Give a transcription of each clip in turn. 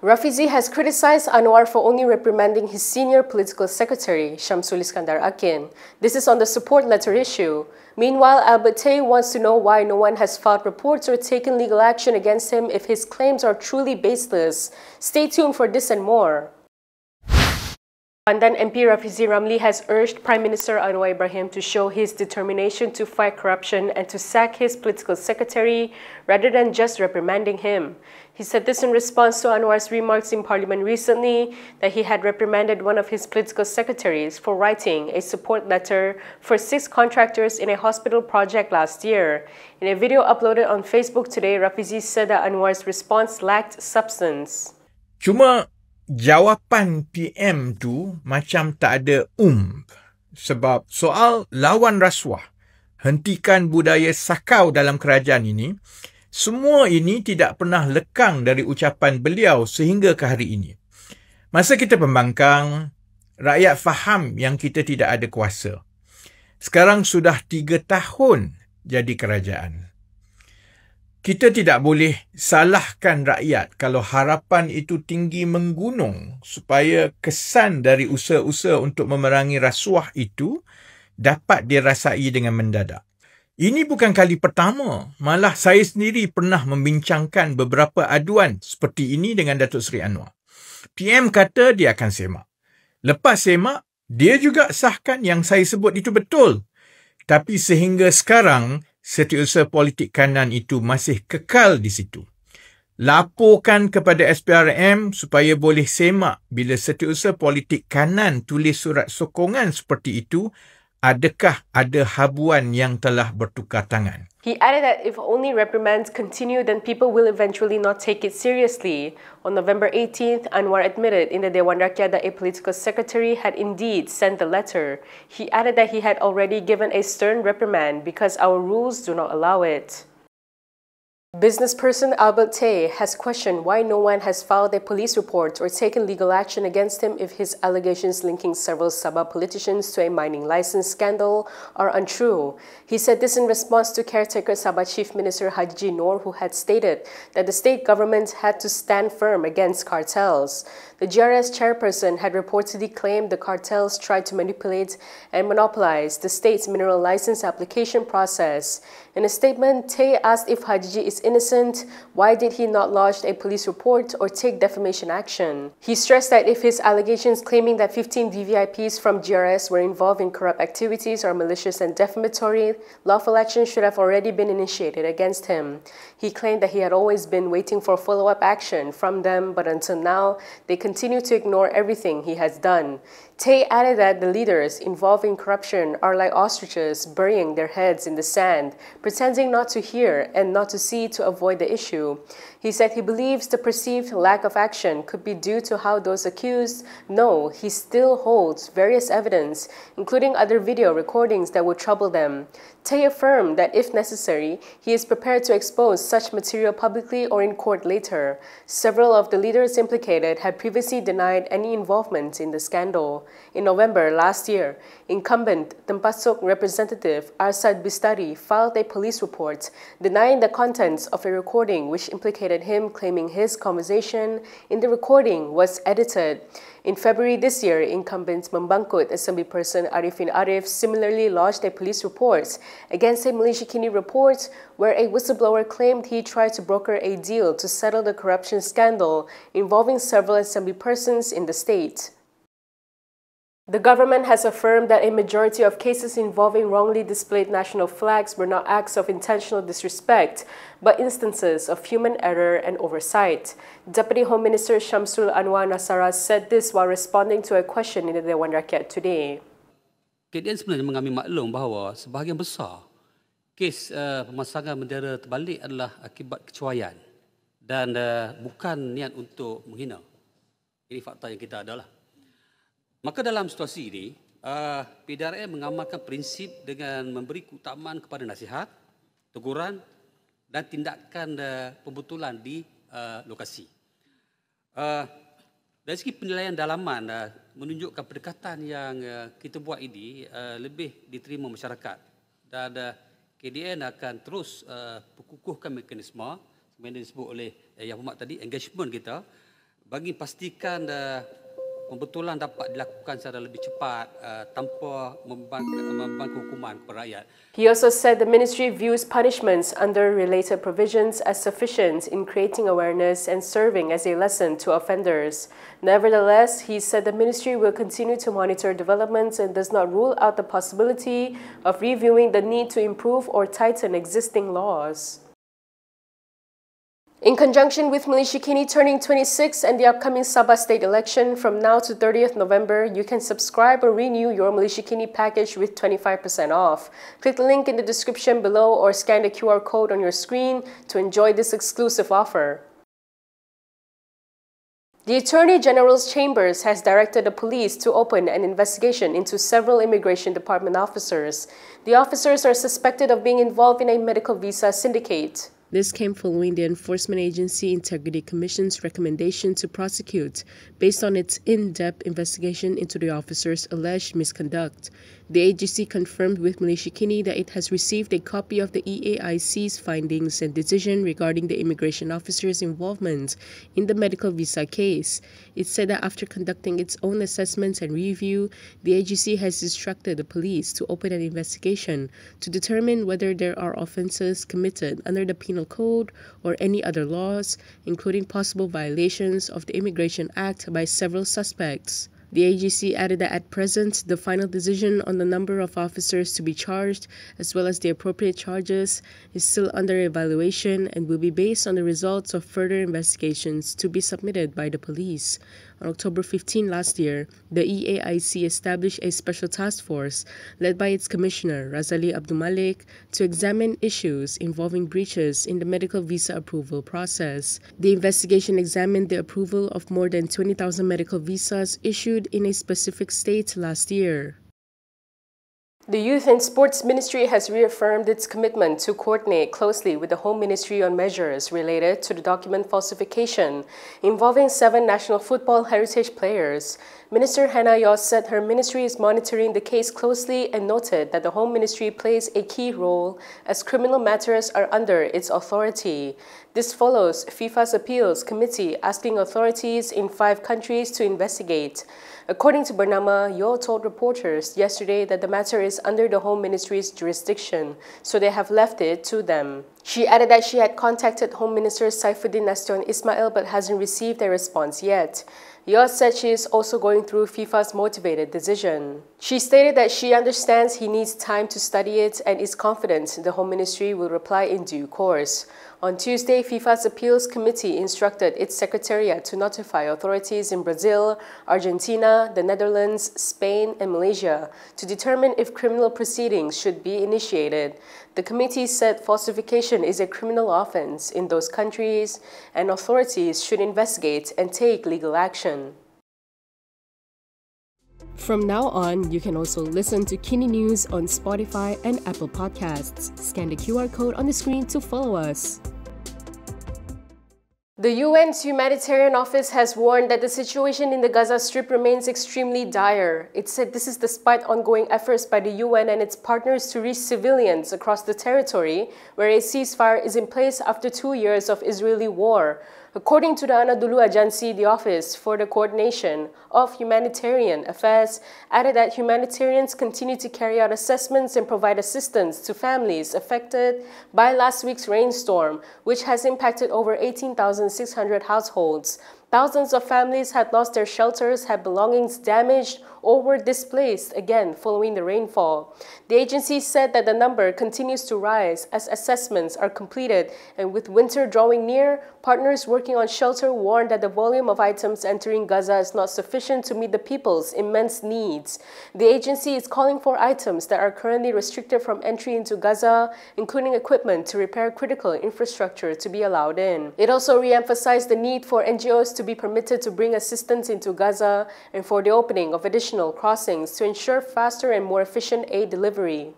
Rafizi has criticized Anwar for only reprimanding his senior political secretary, Shamsul Iskandar Akin. This is on the support letter issue. Meanwhile, Albert Tay wants to know why no one has filed reports or taken legal action against him if his claims are truly baseless. Stay tuned for this and more. Pandan MP Rafizi Ramli has urged Prime Minister Anwar Ibrahim to show his determination to fight corruption and to sack his political secretary rather than just reprimanding him. He said this in response to Anwar's remarks in Parliament recently that he had reprimanded one of his political secretaries for writing a support letter for 6 contractors in a hospital project last year. In a video uploaded on Facebook today, Rafizi said that Anwar's response lacked substance. Cuma jawapan PM tu macam tak ada sebab soal lawan rasuah, hentikan budaya sakau dalam kerajaan ini, semua ini tidak pernah lekang dari ucapan beliau sehingga ke hari ini. Masa kita pembangkang, rakyat faham yang kita tidak ada kuasa. Sekarang sudah 3 tahun jadi kerajaan. Kita tidak boleh salahkan rakyat kalau harapan itu tinggi menggunung supaya kesan dari usaha-usaha untuk memerangi rasuah itu dapat dirasai dengan mendadak. Ini bukan kali pertama, malah saya sendiri pernah membincangkan beberapa aduan seperti ini dengan Datuk Seri Anwar. PM kata dia akan semak. Lepas semak, dia juga sahkan yang saya sebut itu betul. Tapi sehingga sekarang, setiausaha politik kanan itu masih kekal di situ. Laporkan kepada SPRM supaya boleh semak bila setiausaha politik kanan tulis surat sokongan seperti itu, adakah ada habuan yang telah bertukar tangan. He added that if only reprimands continue, then people will eventually not take it seriously. On November 18th, Anwar admitted in the Dewan Rakyat that a political secretary had indeed sent the letter. He added that he had already given a stern reprimand because our rules do not allow it. Business person Albert Tay has questioned why no one has filed a police report or taken legal action against him if his allegations linking several Sabah politicians to a mining license scandal are untrue. He said this in response to caretaker Sabah Chief Minister Haji Noor, who had stated that the state government had to stand firm against cartels. The GRS chairperson had reportedly claimed the cartels tried to manipulate and monopolize the state's mineral license application process. In a statement, Tay asked if Haji is innocent, why did he not lodge a police report or take defamation action? He stressed that if his allegations claiming that 15 VVIPs from GRS were involved in corrupt activities are malicious and defamatory, lawful action should have already been initiated against him. He claimed that he had always been waiting for follow-up action from them, but until now, they continue to ignore everything he has done. Tay added that the leaders involved in corruption are like ostriches burying their heads in the sand, pretending not to hear and not to see to avoid the issue. He said he believes the perceived lack of action could be due to how those accused know he still holds various evidence, including other video recordings that would trouble them. Tay affirmed that if necessary, he is prepared to expose such material publicly or in court later. Several of the leaders implicated had previously denied any involvement in the scandal. In November last year, incumbent Tempasok representative Arsad Bistari filed a police report denying the contents of a recording which implicated him, claiming his conversation in the recording was edited. In February this year, incumbent Membangkut Assemblyperson Arifin Arif similarly lodged a police report against a Malaysia Kini report where a whistleblower claimed he tried to broker a deal to settle the corruption scandal involving several assemblypersons in the state. The government has affirmed that a majority of cases involving wrongly displayed national flags were not acts of intentional disrespect, but instances of human error and oversight. Deputy Home Minister Shamsul Anwar Nasara said this while responding to a question in the Dewan Rakyat today. KDN sebenarnya mengambil maklum bahawa sebahagian besar kes pemasangan bendera terbalik adalah akibat kecuaian dan bukan niat untuk menghina. Ini fakta yang kita adalah. Maka dalam situasi ini, PDRM mengamalkan prinsip dengan memberi keutamaan kepada nasihat, teguran dan tindakan pembetulan di lokasi. Dari segi penilaian dalaman menunjukkan pendekatan yang kita buat ini lebih diterima masyarakat dan KDN akan terus perkukuhkan mekanisme seperti yang disebut oleh Yang Hormat tadi, engagement kita bagi pastikan pembetulan dapat dilakukan secara lebih cepat tanpa membebankan hukuman kepada rakyat. He also said the ministry views punishments under related provisions as sufficient in creating awareness and serving as a lesson to offenders. Nevertheless, he said the ministry will continue to monitor developments and does not rule out the possibility of reviewing the need to improve or tighten existing laws. In conjunction with Malaysia Kini turning 26 and the upcoming Sabah state election, from now to 30th November, you can subscribe or renew your Malaysia Kini package with 25% off. Click the link in the description below or scan the QR code on your screen to enjoy this exclusive offer. The Attorney General's Chambers has directed the police to open an investigation into several immigration department officers. The officers are suspected of being involved in a medical visa syndicate. This came following the Enforcement Agency Integrity Commission's recommendation to prosecute based on its in-depth investigation into the officers' alleged misconduct. The AGC confirmed with Malaysia Kini that it has received a copy of the EAIC's findings and decision regarding the immigration officers' involvement in the medical visa case. It said that after conducting its own assessments and review, the AGC has instructed the police to open an investigation to determine whether there are offences committed under the Penal Code or any other laws, including possible violations of the Immigration Act by several suspects. The AGC added that at present, the final decision on the number of officers to be charged, as well as the appropriate charges, is still under evaluation and will be based on the results of further investigations to be submitted by the police. On October 15 last year, the EAIC established a special task force led by its commissioner, Razali Abdul Malik, to examine issues involving breaches in the medical visa approval process. The investigation examined the approval of more than 20,000 medical visas issued in a specific state last year. The Youth and Sports Ministry has reaffirmed its commitment to coordinate closely with the Home Ministry on measures related to the document falsification involving 7 national football heritage players. Minister Hannah Yos said her ministry is monitoring the case closely and noted that the Home Ministry plays a key role as criminal matters are under its authority. This follows FIFA's appeals committee asking authorities in 5 countries to investigate. According to Bernama, Yo told reporters yesterday that the matter is under the Home Ministry's jurisdiction, so they have left it to them. She added that she had contacted Home Minister Saifuddin Nasution Ismail but hasn't received a response yet. Yo said she is also going through FIFA's motivated decision. She stated that she understands he needs time to study it and is confident the Home Ministry will reply in due course. On Tuesday, FIFA's Appeals Committee instructed its secretariat to notify authorities in Brazil, Argentina, the Netherlands, Spain, and Malaysia to determine if criminal proceedings should be initiated. The committee said falsification is a criminal offense in those countries and authorities should investigate and take legal action. From now on, you can also listen to KiniNews on Spotify and Apple Podcasts. Scan the QR code on the screen to follow us. The UN's Humanitarian Office has warned that the situation in the Gaza Strip remains extremely dire. It said this is despite ongoing efforts by the UN and its partners to reach civilians across the territory, where a ceasefire is in place after 2 years of Israeli war. According to the Anadolu Agency, the Office for the Coordination of Humanitarian Affairs added that humanitarians continue to carry out assessments and provide assistance to families affected by last week's rainstorm, which has impacted over 18,600 households. Thousands of families had lost their shelters, had belongings damaged, or were displaced again following the rainfall. The agency said that the number continues to rise as assessments are completed, and with winter drawing near, partners working on shelter warned that the volume of items entering Gaza is not sufficient to meet the people's immense needs. The agency is calling for items that are currently restricted from entry into Gaza, including equipment to repair critical infrastructure, to be allowed in. It also re-emphasized the need for NGOs to be permitted to bring assistance into Gaza and for the opening of additional crossings to ensure faster and more efficient aid delivery.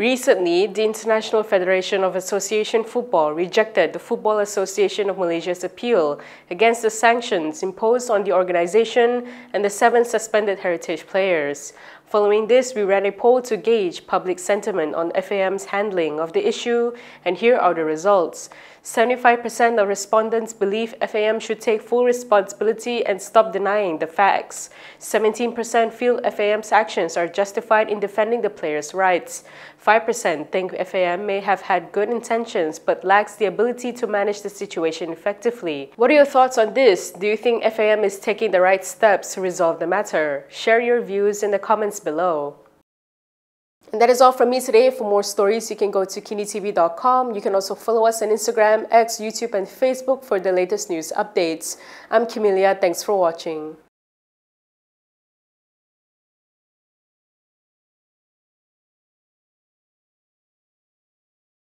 Recently, the International Federation of Association Football rejected the Football Association of Malaysia's appeal against the sanctions imposed on the organization and the 7 suspended heritage players. Following this, we ran a poll to gauge public sentiment on FAM's handling of the issue, and here are the results. 75% of respondents believe FAM should take full responsibility and stop denying the facts. 17% feel FAM's actions are justified in defending the players' rights. 5% think FAM may have had good intentions but lacks the ability to manage the situation effectively. What are your thoughts on this? Do you think FAM is taking the right steps to resolve the matter? Share your views in the comments below. And that is all from me today. For more stories, you can go to Kinitv.com. You can also follow us on Instagram, X, YouTube, and Facebook for the latest news updates. I'm Camelia. Thanks for watching.